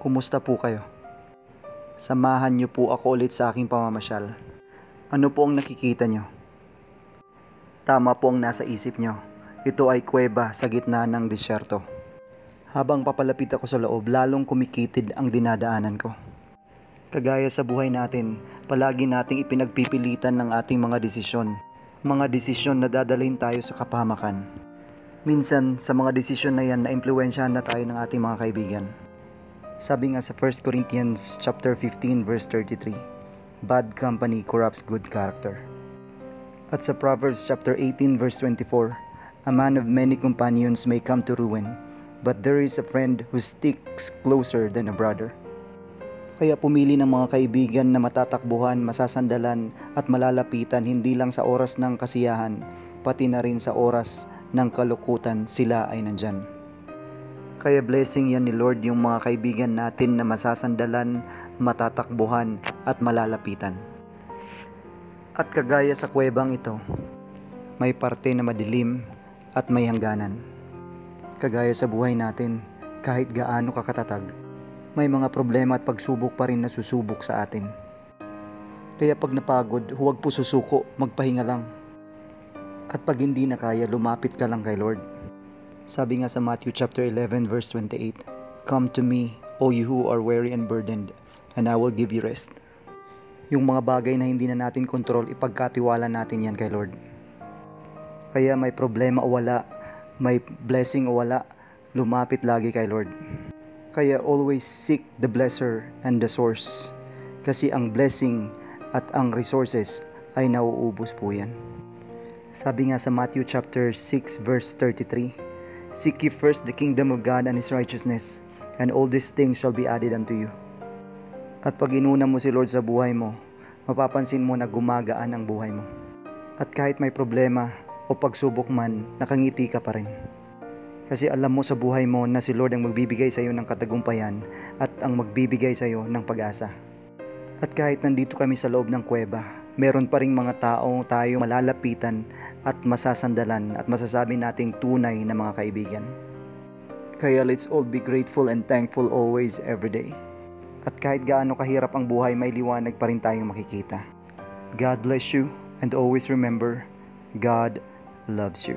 Kumusta po kayo? Samahan niyo po ako ulit sa aking pamamasyal. Ano po ang nakikita niyo? Tama po ang nasa isip niyo. Ito ay kuweba sa gitna ng disyerto. Habang papalapit ako sa loob, lalong kumikitid ang dinadaanan ko. Kagaya sa buhay natin, palagi nating ipinagpipilitan ng ating mga desisyon. Mga desisyon na dadalhin tayo sa kapahamakan. Minsan, sa mga desisyon na yan, na-impluwensyahan na tayo ng ating mga kaibigan. Sabi nga sa 1 Corinthians chapter 15 verse 33, bad company corrupts good character. At sa Proverbs chapter 18 verse 24, a man of many companions may come to ruin, but there is a friend who sticks closer than a brother. Kaya pumili ng mga kaibigan na matatakbuhan, masasandalan at malalapitan hindi lang sa oras ng kasiyahan, pati na rin sa oras ng kalukutan sila ay nandyan. Kaya blessing yan ni Lord yung mga kaibigan natin na masasandalan, matatakbuhan at malalapitan. At kagaya sa kuwebang ito, may parte na madilim at may hangganan. Kagaya sa buhay natin, kahit gaano kakatatag, may mga problema at pagsubok pa rin na susubok sa atin. Kaya pag napagod, huwag po susuko, magpahinga lang. At pag hindi na kaya, lumapit ka lang kay Lord. Sabi nga sa Matthew chapter 11 verse 28, come to me, O you who are weary and burdened, and I will give you rest. Yung mga bagay na hindi na natin kontrol, ipagkatiwala natin yan kay Lord. Kaya may problema o wala, may blessing o wala, lumapit lagi kay Lord. Kaya always seek the blesser and the source. Kasi ang blessing at ang resources ay nauubos po yan. Sabi nga sa Matthew chapter 6 verse 33, seek ye first the kingdom of God and His righteousness, and all these things shall be added unto you. At pag inuna mo si Lord sa buhay mo, mapapansin mo na gumagaan ang buhay mo. At kahit may problema o pagsubok man, nakangiti ka pa rin. Kasi alam mo sa buhay mo na si Lord ang magbibigay sa iyo ng katagumpayan at ang magbibigay sa iyo ng pag-asa. At kahit nandito kami sa loob ng kuweba, meron pa ring mga taong tayo malalapitan at masasandalan at masasabi nating tunay na mga kaibigan. Kaya let's all be grateful and thankful always, every day. At kahit gaano kahirap ang buhay, may liwanag pa rin tayong makikita. God bless you, and always remember, God loves you.